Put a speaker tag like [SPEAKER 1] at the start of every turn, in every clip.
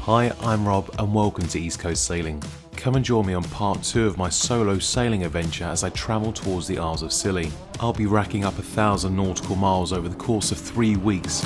[SPEAKER 1] Hi, I'm Rob and welcome to East Coast Sailing. Come and join me on part 2 of my solo sailing adventure as I travel towards the Isles of Scilly. I'll be racking up 1,000 nautical miles over the course of 3 weeks.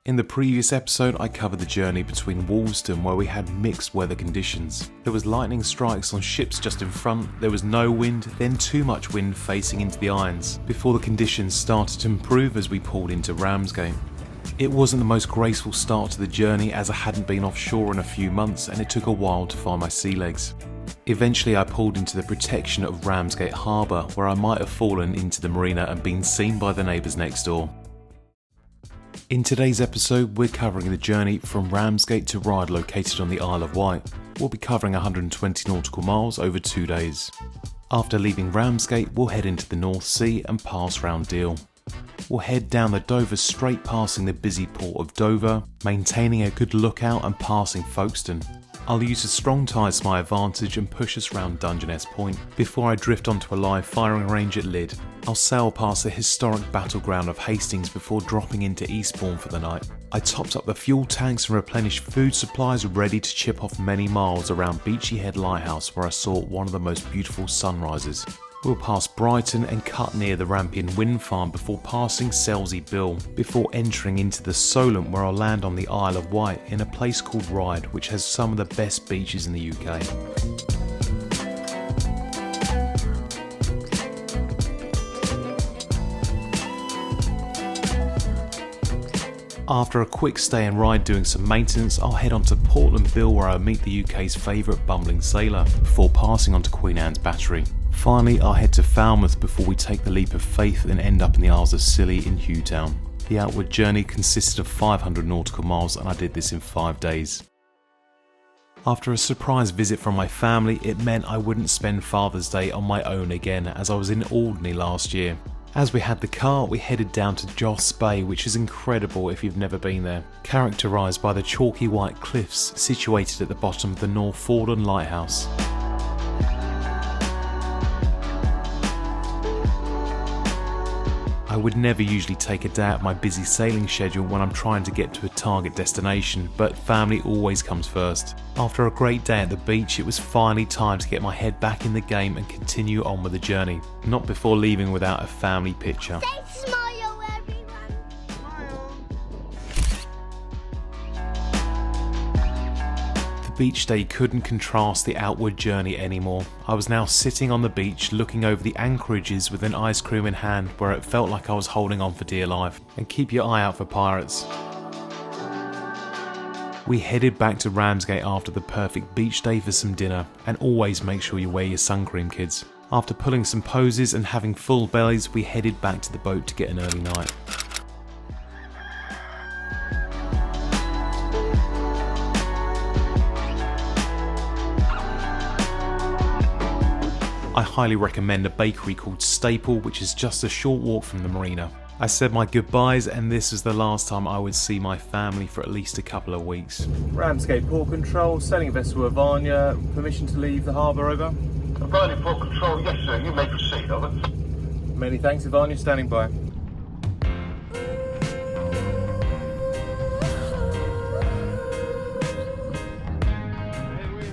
[SPEAKER 1] In the previous episode, I covered the journey between Woolverstone where we had mixed weather conditions. There was lightning strikes on ships just in front, there was no wind, then too much wind facing into the irons, before the conditions started to improve as we pulled into Ramsgate. It wasn't the most graceful start to the journey as I hadn't been offshore in a few months and it took a while to find my sea legs. Eventually I pulled into the protection of Ramsgate Harbour where I might have fallen into the marina and been seen by the neighbours next door. In today's episode, we're covering the journey from Ramsgate to Ryde located on the Isle of Wight. We'll be covering 120 nautical miles over 2 days. After leaving Ramsgate, we'll head into the North Sea and pass round Deal. We'll head down the Dover Strait passing the busy port of Dover, maintaining a good lookout and passing Folkestone. I'll use the strong tides to my advantage and push us round Dungeness Point before I drift onto a live firing range at Lydd. I'll sail past the historic battleground of Hastings before dropping into Eastbourne for the night. I topped up the fuel tanks and replenished food supplies ready to chip off many miles around Beachy Head lighthouse where I saw one of the most beautiful sunrises. We'll pass Brighton and cut near the Rampion wind farm before passing Selsey Bill, before entering into the Solent where I'll land on the Isle of Wight in a place called Ryde which has some of the best beaches in the UK. After a quick stay in Ryde doing some maintenance, I'll head on to Portland Bill where I'll meet the UK's favourite bumbling sailor, before passing on to Queen Anne's Battery. Finally, I'll head to Falmouth before we take the leap of faith and end up in the Isles of Scilly in Hughtown. The outward journey consisted of 500 nautical miles and I did this in 5 days. After a surprise visit from my family, it meant I wouldn't spend Father's Day on my own again as I was in Alderney last year. As we had the car, we headed down to Joss Bay, which is incredible if you've never been there, characterised by the chalky white cliffs situated at the bottom of the North Foreland lighthouse. I would never usually take a day out of my busy sailing schedule when I'm trying to get to a target destination, but family always comes first. After a great day at the beach, it was finally time to get my head back in the game and continue on with the journey, not before leaving without a family picture.
[SPEAKER 2] Say smile, everyone.
[SPEAKER 1] The beach day couldn't contrast the outward journey anymore. I was now sitting on the beach looking over the anchorages with an ice cream in hand where it felt like I was holding on for dear life. And keep your eye out for pirates. We headed back to Ramsgate after the perfect beach day for some dinner, and always make sure you wear your sun cream, kids. After pulling some poses and having full bellies, we headed back to the boat to get an early night. I highly recommend a bakery called Staple, which is just a short walk from the marina. I said my goodbyes, and this is the last time I would see my family for at least a couple of weeks. Ramsgate Port Control, sailing vessel Ivania, permission to leave the harbour, over.
[SPEAKER 3] Ivania Port Control, yes sir, you may proceed, over.
[SPEAKER 1] Many thanks, Ivania, standing by.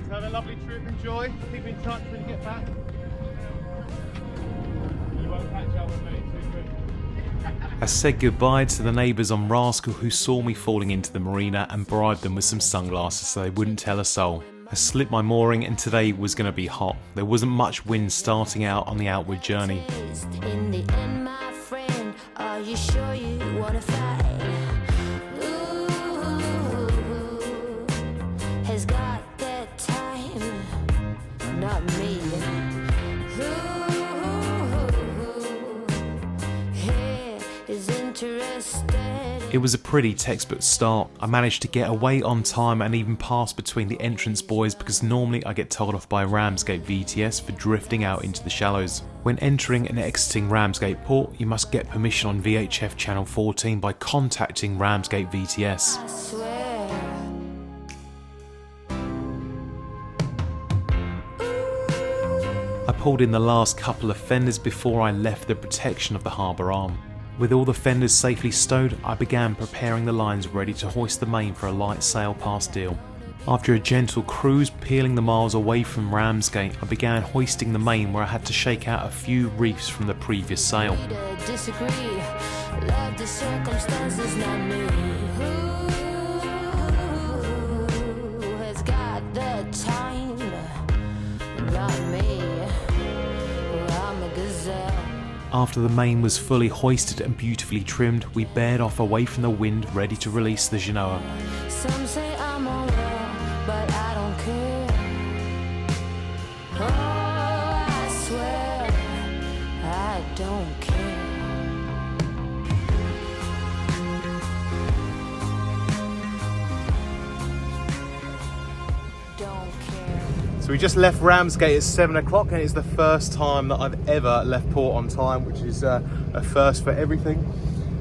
[SPEAKER 1] Have a lovely trip, enjoy, keep in touch when you get back. You won't catch up with me, too good. I said goodbye to the neighbours on Rascal who saw me falling into the marina and bribed them with some sunglasses so they wouldn't tell a soul. I slipped my mooring and today was going to be hot. There wasn't much wind starting out on the outward journey.
[SPEAKER 2] In the end, my friend, are you sure you want to fight? Ooh, has got that time, not me.
[SPEAKER 1] It was a pretty textbook start. I managed to get away on time and even pass between the entrance buoys because normally I get told off by Ramsgate VTS for drifting out into the shallows. When entering and exiting Ramsgate Port, you must get permission on VHF Channel 14 by contacting Ramsgate VTS.
[SPEAKER 2] I swear.
[SPEAKER 1] I pulled in the last couple of fenders before I left the protection of the harbour arm. With all the fenders safely stowed, I began preparing the lines ready to hoist the main for a light sail past Deal. After a gentle cruise peeling the miles away from Ramsgate, I began hoisting the main where I had to shake out a few reefs from the previous sail.
[SPEAKER 2] Disagree. Love the circumstances, not me. Who has got the time? Not me. I'm a gazelle.
[SPEAKER 1] After the main was fully hoisted and beautifully trimmed, we bared off away from the wind, ready to release the Genoa.
[SPEAKER 2] Some say I'm unwell, but I don't care. Oh, I swear I don't care. Don't care.
[SPEAKER 1] So we just left Ramsgate at 7 o'clock and it's the first time that I've ever left port on time, which is a first for everything.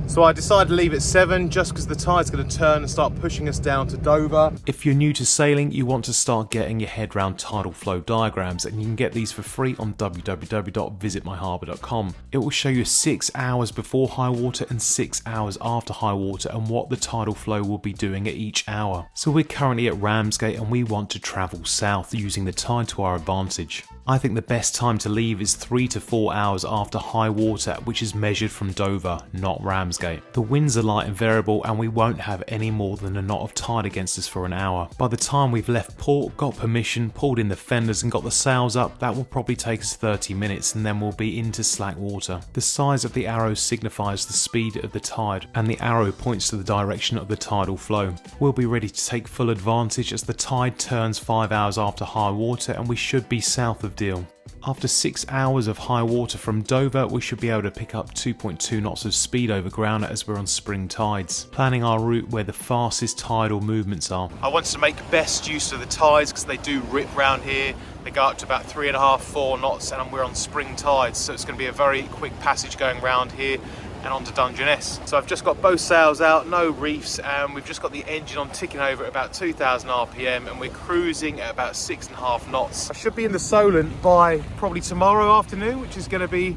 [SPEAKER 1] So I decided to leave at 7 just because the tide's going to turn and start pushing us down to Dover. If you're new to sailing, you want to start getting your head around tidal flow diagrams, and you can get these for free on www.visitmyharbour.com. It will show you 6 hours before high water and 6 hours after high water and what the tidal flow will be doing at each hour. So we're currently at Ramsgate and we want to travel south using the tide to our advantage. I think the best time to leave is 3 to 4 hours after high water, which is measured from Dover, not Ramsgate. The winds are light and variable and we won't have any more than a knot of tide against us for an hour. By the time we've left port, got permission, pulled in the fenders and got the sails up, that will probably take us 30 minutes and then we'll be into slack water. The size of the arrow signifies the speed of the tide and the arrow points to the direction of the tidal flow. We'll be ready to take full advantage as the tide turns 5 hours after high water and we should be south of Deal. After 6 hours of high water from Dover, we should be able to pick up 2.2 knots of speed over ground as we're on spring tides, planning our route where the fastest tidal movements are. I wanted to make best use of the tides because they do rip round here. They go up to about 3.5, 4 knots and we're on spring tides, so it's going to be a very quick passage going round here and onto Dungeness. So I've just got both sails out, no reefs, and we've just got the engine on ticking over at about 2,000 RPM and we're cruising at about 6.5 knots. I should be in the Solent by probably tomorrow afternoon, which is going to be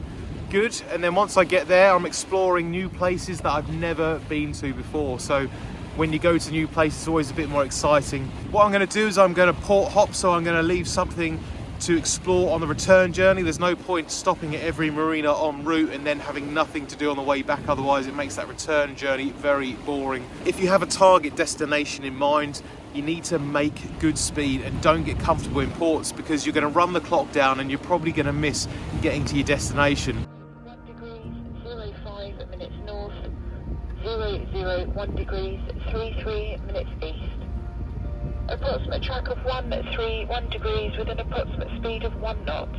[SPEAKER 1] good. And then once I get there, I'm exploring new places that I've never been to before. So when you go to new places, it's always a bit more exciting. What I'm going to do is I'm going to port hop, so I'm going to leave something to explore on the return journey. There's no point stopping at every marina en route and then having nothing to do on the way back, otherwise it makes that return journey very boring. If you have a target destination in mind, you need to make good speed and don't get comfortable in ports because you're going to run the clock down and you're probably going to miss getting to your destination.
[SPEAKER 4] 1 degrees, 05 minutes north, 001 degrees, 33 minutes east. Approximate track of 131 degrees with an approximate speed of 1 knot.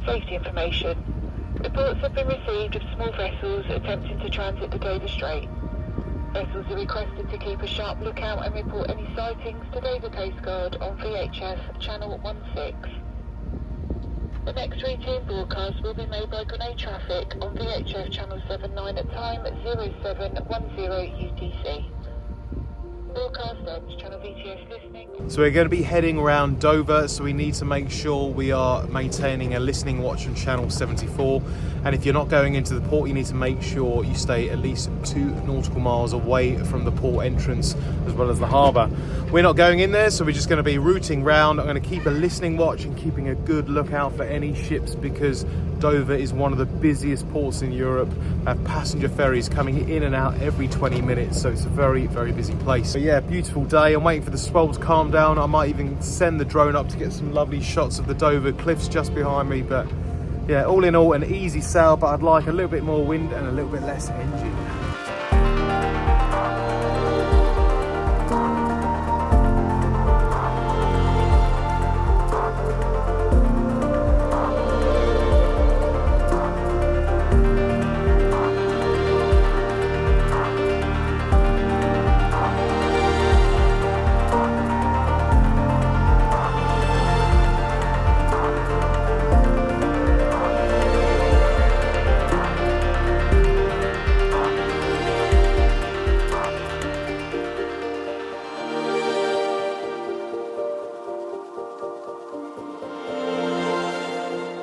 [SPEAKER 4] Safety information. Reports have been received of small vessels attempting to transit the Dover Strait. Vessels are requested to keep a sharp lookout and report any sightings to Dover Coast Guard on VHF Channel 16. The next routine broadcast will be made by Grenade Traffic on VHF Channel 79 at time 0710 UTC. Broadcast ends. Channel VTS listening.
[SPEAKER 1] So we're going to be heading around Dover, so we need to make sure we are maintaining a listening watch on channel 74, and if you're not going into the port you need to make sure you stay at least 2 nautical miles away from the port entrance as well as the harbour. We're not going in there, so we're just going to be routing round. I'm going to keep a listening watch and keeping a good lookout for any ships, because Dover is one of the busiest ports in Europe. We have passenger ferries coming in and out every 20 minutes, so it's a very, very busy place. But yeah, beautiful day. I'm waiting for the swell to calm down. I might even send the drone up to get some lovely shots of the Dover cliffs just behind me. But yeah, all in all, an easy sail, but I'd like a little bit more wind and a little bit less engine.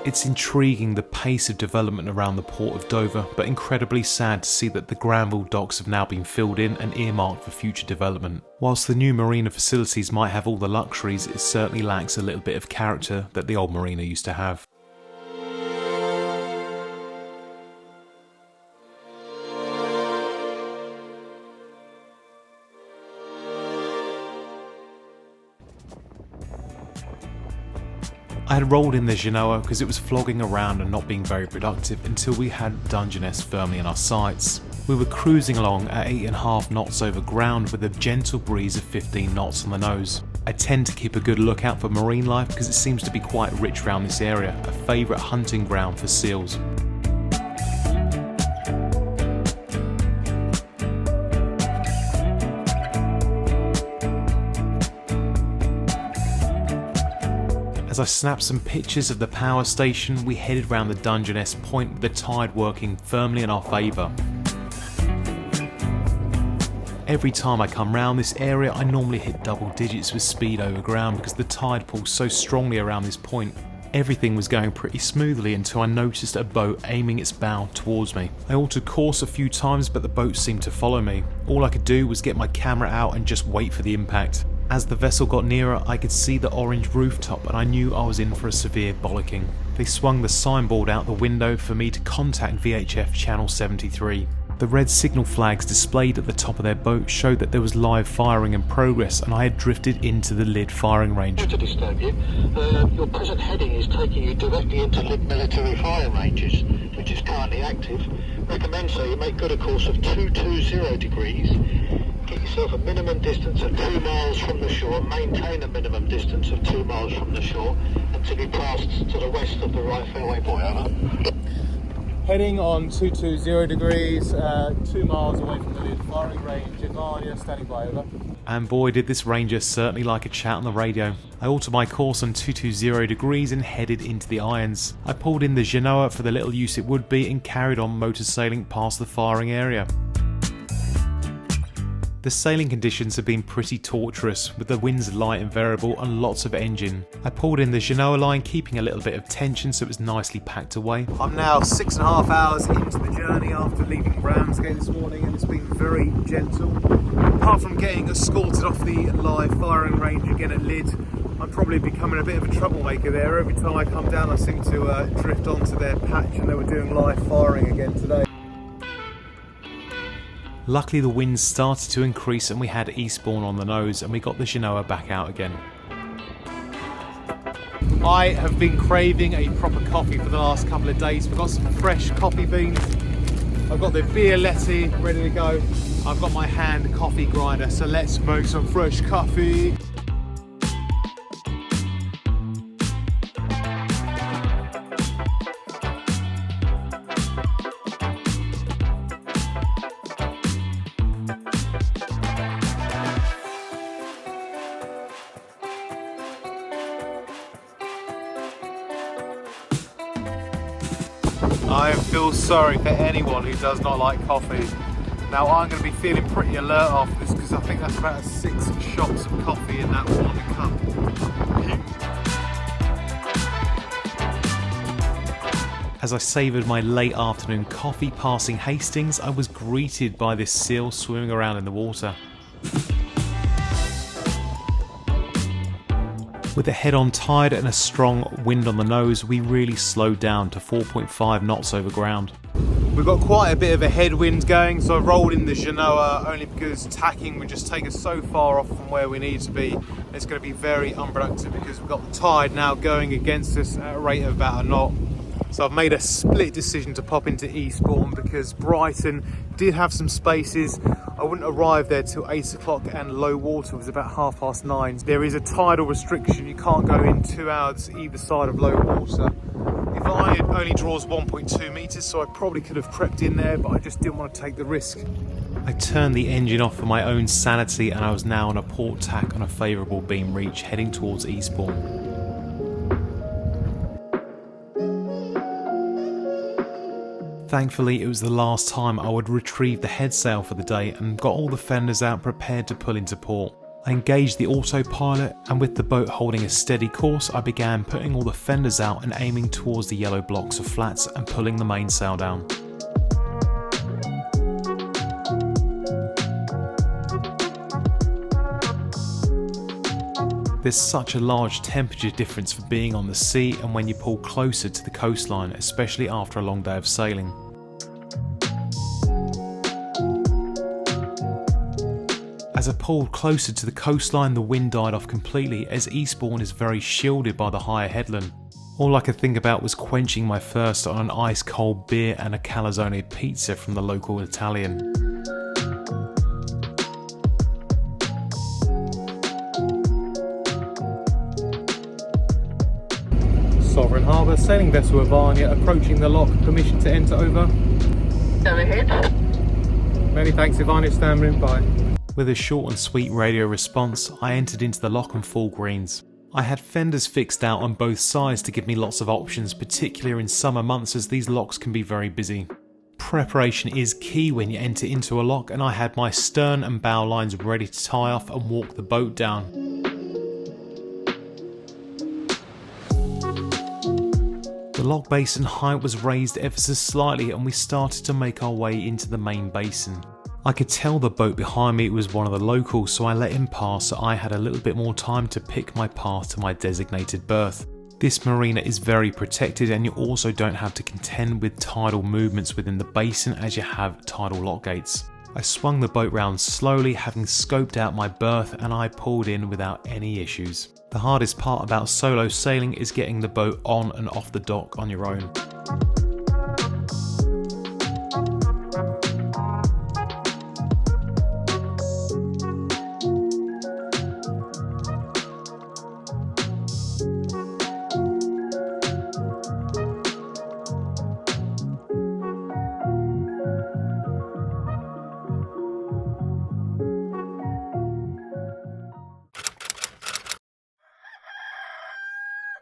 [SPEAKER 1] It's intriguing the pace of development around the port of Dover, but incredibly sad to see that the Granville docks have now been filled in and earmarked for future development. Whilst the new marina facilities might have all the luxuries, it certainly lacks a little bit of character that the old marina used to have. I had rolled in the Genoa because it was flogging around and not being very productive until we had Dungeness firmly in our sights. We were cruising along at 8.5 knots over ground with a gentle breeze of 15 knots on the nose. I tend to keep a good lookout for marine life because it seems to be quite rich around this area, a favourite hunting ground for seals. As I snapped some pictures of the power station, we headed round the Dungeness point with the tide working firmly in our favour. Every time I come round this area, I normally hit double digits with speed over ground because the tide pulls so strongly around this point. Everything was going pretty smoothly until I noticed a boat aiming its bow towards me. I altered course a few times, but the boat seemed to follow me. All I could do was get my camera out and just wait for the impact. As the vessel got nearer, I could see the orange rooftop and I knew I was in for a severe bollocking. They swung the signboard out the window for me to contact VHF Channel 73. The red signal flags displayed at the top of their boat showed that there was live firing in progress and I had drifted into the Lydd firing range.
[SPEAKER 3] Sorry to disturb you. Your present heading is taking you directly into Lydd military firing ranges, which is currently active. Recommend, sir, you make good a course of 220 degrees. Get yourself a minimum distance of 2 miles from the shore, maintain a minimum distance of 2 miles from the shore until you pass to the west of the Ryde fairway buoy, over.
[SPEAKER 1] Heading on 220 degrees, 2 miles away from the Lydd firing range. Advaria, standing by, over. And boy, did this ranger certainly like a chat on the radio. I altered my course on 220 degrees and headed into the irons. I pulled in the Genoa for the little use it would be and carried on motor sailing past the firing area. The sailing conditions have been pretty torturous, with the winds light and variable and lots of engine. I pulled in the Genoa line, keeping a little bit of tension so it was nicely packed away. I'm now 6.5 hours into the journey after leaving Ramsgate this morning, and it's been very gentle. Apart from getting escorted off the live firing range again at Lydd, I'm probably becoming a bit of a troublemaker there. Every time I come down I seem to drift onto their patch, and they were doing live firing again today. Luckily the winds started to increase and we had Eastbourne on the nose and we got the Genoa back out again. I have been craving a proper coffee for the last couple of days. We've got some fresh coffee beans. I've got the Bialetti ready to go. I've got my hand coffee grinder, so let's make some fresh coffee. I feel sorry for anyone who does not like coffee. Now I'm going to be feeling pretty alert after this because I think that's about 6 shots of coffee in that one cup. As I savoured my late afternoon coffee passing Hastings, I was greeted by this seal swimming around in the water. With a head-on tide and a strong wind on the nose, we really slowed down to 4.5 knots over ground. We've got quite a bit of a headwind going, so I rolled in the Genoa only because tacking would just take us so far off from where we need to be. It's going to be very unproductive because we've got the tide now going against us at a rate of about a knot. So I've made a split decision to pop into Eastbourne because Brighton did have some spaces. I wouldn't arrive there till 8 o'clock and low water was about 9:30. There is a tidal restriction, you can't go in 2 hours either side of low water. Ryde only draws 1.2 metres, so I probably could have crept in there, but I just didn't want to take the risk. I turned the engine off for my own sanity and I was now on a port tack on a favourable beam reach heading towards Eastbourne. Thankfully, it was the last time I would retrieve the headsail for the day and got all the fenders out prepared to pull into port. I engaged the autopilot and with the boat holding a steady course, I began putting all the fenders out and aiming towards the yellow blocks of flats and pulling the mainsail down. There's such a large temperature difference for being on the sea and when you pull closer to the coastline, especially after a long day of sailing. As I pulled closer to the coastline, the wind died off completely as Eastbourne is very shielded by the higher headland. All I could think about was quenching my thirst on an ice cold beer and a calzone pizza from the local Italian. Sovereign Harbour, sailing vessel Ivania, approaching the lock, permission to enter over.
[SPEAKER 4] Go ahead.
[SPEAKER 1] Many thanks Ivania, standing by. With a short and sweet radio response, I entered into the lock on full greens. I had fenders fixed out on both sides to give me lots of options, particularly in summer months as these locks can be very busy. Preparation is key when you enter into a lock and I had my stern and bow lines ready to tie off and walk the boat down. The lock basin height was raised ever so slightly and we started to make our way into the main basin. I could tell the boat behind me was one of the locals, so I let him pass so I had a little bit more time to pick my path to my designated berth. This marina is very protected and you also don't have to contend with tidal movements within the basin as you have tidal lock gates. I swung the boat round slowly, having scoped out my berth, and I pulled in without any issues. The hardest part about solo sailing is getting the boat on and off the dock on your own.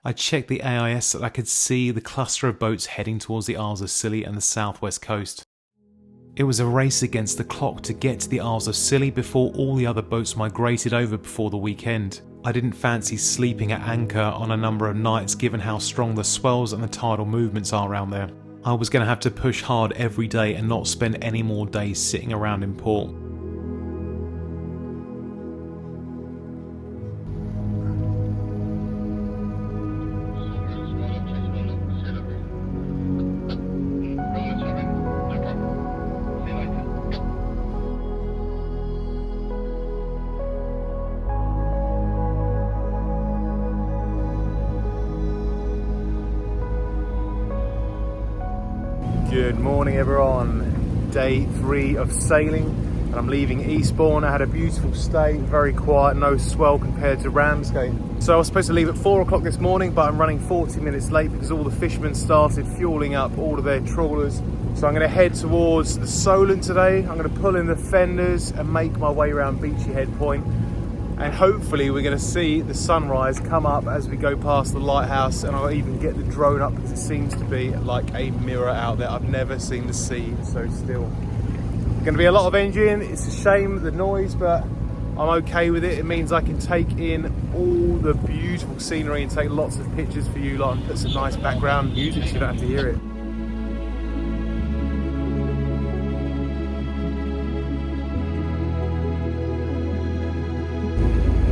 [SPEAKER 1] I checked the AIS so I could see the cluster of boats heading towards the Isles of Scilly and the southwest coast. It was a race against the clock to get to the Isles of Scilly before all the other boats migrated over before the weekend. I didn't fancy sleeping at anchor on a number of nights given how strong the swells and the tidal movements are around there. I was going to have to push hard every day and not spend any more days sitting around in port. Good morning everyone, day 3 of sailing and I'm leaving Eastbourne. I had a beautiful stay, very quiet, no swell compared to Ramsgate. So I was supposed to leave at 4 o'clock this morning but I'm running 40 minutes late because all the fishermen started fueling up all of their trawlers. So I'm going to head towards the Solent today. I'm going to pull in the fenders and make my way around Beachy Head Point and hopefully we're going to see the sunrise come up as we go past the lighthouse, and I'll even get the drone up because it seems to be like a mirror out there. I've never seen the sea so still. Going to be a lot of engine. It's a shame the noise, but I'm okay with it. It means I can take in all the beautiful scenery and take lots of pictures for you lot and put some nice background music so you don't have to hear it.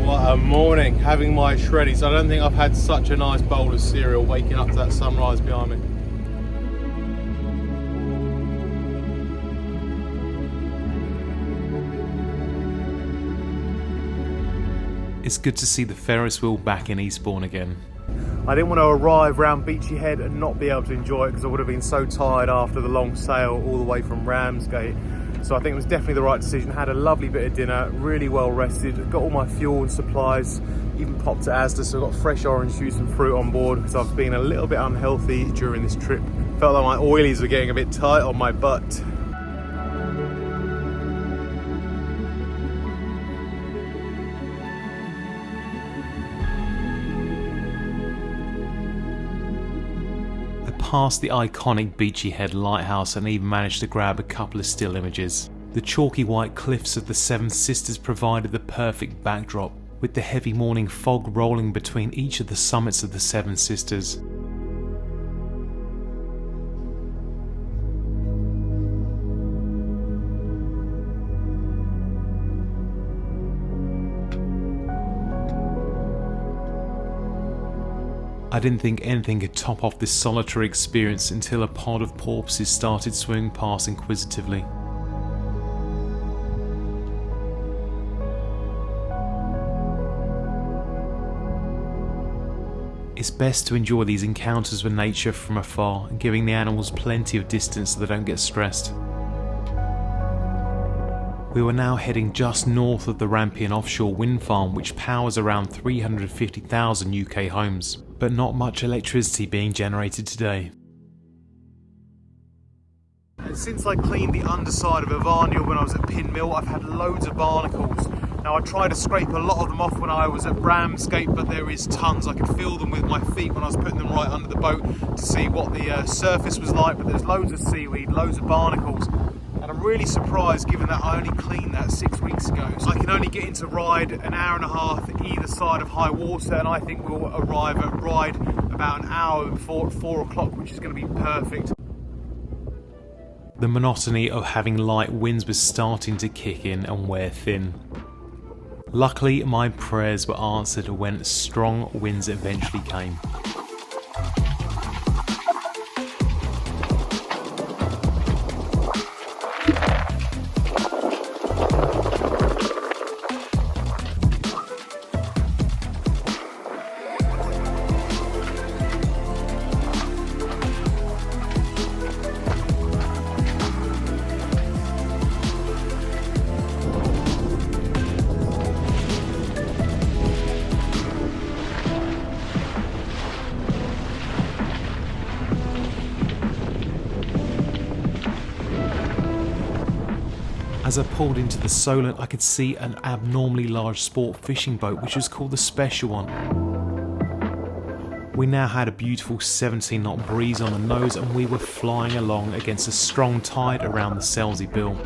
[SPEAKER 1] What a morning, having my shreddies. I don't think I've had such a nice bowl of cereal waking up to that sunrise behind me. It's good to see the Ferris wheel back in Eastbourne again. I didn't want to arrive around Beachy Head and not be able to enjoy it because I would have been so tired after the long sail all the way from Ramsgate. So I think it was definitely the right decision. Had a lovely bit of dinner, really well rested, got all my fuel and supplies, even popped to Asda, so I got fresh orange juice and fruit on board because I've been a little bit unhealthy during this trip. Felt like my oilies were getting a bit tight on my butt. Past the iconic Beachy Head lighthouse and even managed to grab a couple of still images. The chalky white cliffs of the Seven Sisters provided the perfect backdrop, with the heavy morning fog rolling between each of the summits of the Seven Sisters. I didn't think anything could top off this solitary experience until a pod of porpoises started swimming past inquisitively. It's best to enjoy these encounters with nature from afar and giving the animals plenty of distance so they don't get stressed. We were now heading just north of the Rampion offshore wind farm, which powers around 350,000 UK homes, but not much electricity being generated today. Since I cleaned the underside of Ivania when I was at Pin Mill, I've had loads of barnacles. Now I tried to scrape a lot of them off when I was at Ramsgate, but there is tons. I could feel them with my feet when I was putting them right under the boat to see what the surface was like, but there's loads of seaweed, loads of barnacles. And I'm really surprised given that I only cleaned that 6 weeks ago. So I can only get into Ryde an hour and a half either side of high water, and I think we'll arrive at Ryde about an hour before at 4 o'clock, which is going to be perfect. The monotony of having light winds was starting to kick in and wear thin. Luckily, my prayers were answered when strong winds eventually came. As I pulled into the Solent, I could see an abnormally large sport fishing boat, which was called the Special One. We now had a beautiful 17-knot breeze on the nose, and we were flying along against a strong tide around the Selsey Bill.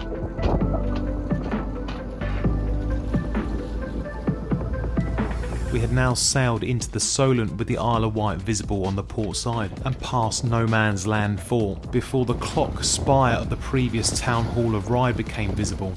[SPEAKER 1] We had now sailed into the Solent with the Isle of Wight visible on the port side and past No Man's Land 4 before the clock spire of the previous town hall of Ryde became visible.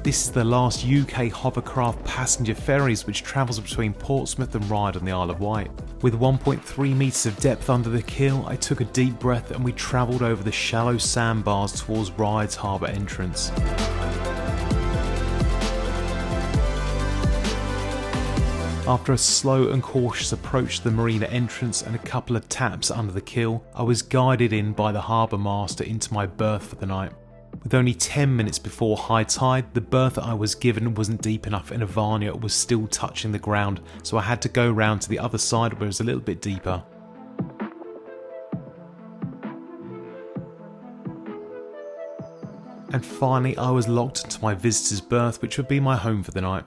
[SPEAKER 1] This is the last UK hovercraft passenger ferries which travels between Portsmouth and Ryde on the Isle of Wight. With 1.3 metres of depth under the keel, I took a deep breath and we travelled over the shallow sandbars towards Ryde's harbour entrance. After a slow and cautious approach to the marina entrance and a couple of taps under the keel, I was guided in by the harbour master into my berth for the night. With only 10 minutes before high tide, the berth that I was given wasn't deep enough and Ivania was still touching the ground, so I had to go round to the other side where it was a little bit deeper. And finally I was locked into my visitor's berth, which would be my home for the night.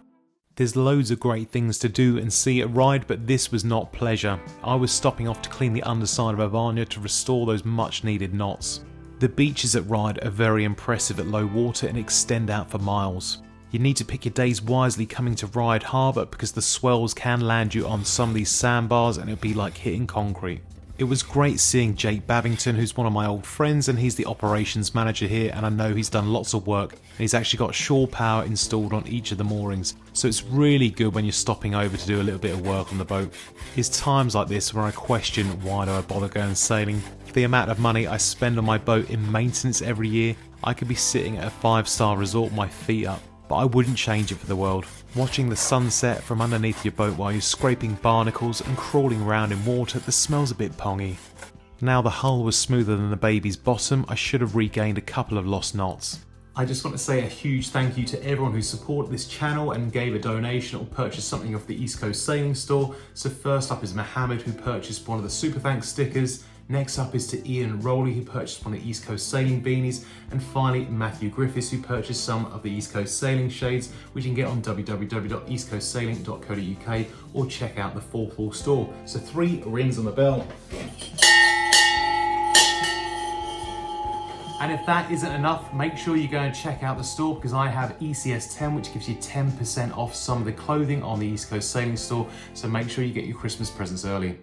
[SPEAKER 1] There's loads of great things to do and see at Ryde, but this was not pleasure. I was stopping off to clean the underside of Ivania to restore those much needed knots. The beaches at Ryde are very impressive at low water and extend out for miles. You need to pick your days wisely coming to Ryde Harbour because the swells can land you on some of these sandbars and it'll be like hitting concrete. It was great seeing Jake Babington, who's one of my old friends, and he's the operations manager here, and I know he's done lots of work and he's actually got shore power installed on each of the moorings, so it's really good when you're stopping over to do a little bit of work on the boat. It's times like this where I question why do I bother going sailing. For the amount of money I spend on my boat in maintenance every year, I could be sitting at a 5-star resort with my feet up, but I wouldn't change it for the world. Watching the sunset from underneath your boat while you're scraping barnacles and crawling around in water, the smell's a bit pongy. Now the hull was smoother than the baby's bottom, I should have regained a couple of lost knots. I just want to say a huge thank you to everyone who supported this channel and gave a donation or purchased something off the East Coast Sailing Store. So first up is Mohammed, who purchased one of the Super Thanks stickers. Next up is to Ian Rowley, who purchased one of the East Coast Sailing beanies. And finally, Matthew Griffiths, who purchased some of the East Coast Sailing shades, which you can get on www.eastcoastsailing.co.uk or check out the 4-4 store. So 3 rings on the bell. And if that isn't enough, make sure you go and check out the store because I have ECS 10, which gives you 10% off some of the clothing on the East Coast Sailing Store. So make sure you get your Christmas presents early.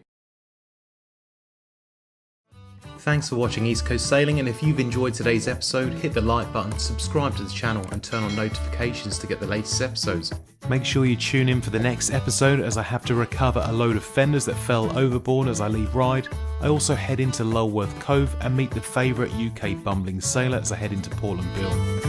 [SPEAKER 1] Thanks for watching East Coast Sailing, and if you've enjoyed today's episode, hit the like button, subscribe to the channel and turn on notifications to get the latest episodes. Make sure you tune in for the next episode as I have to recover a load of fenders that fell overboard as I leave Ryde. I also head into Lulworth Cove and meet the favourite UK bumbling sailor as I head into Portland Bill.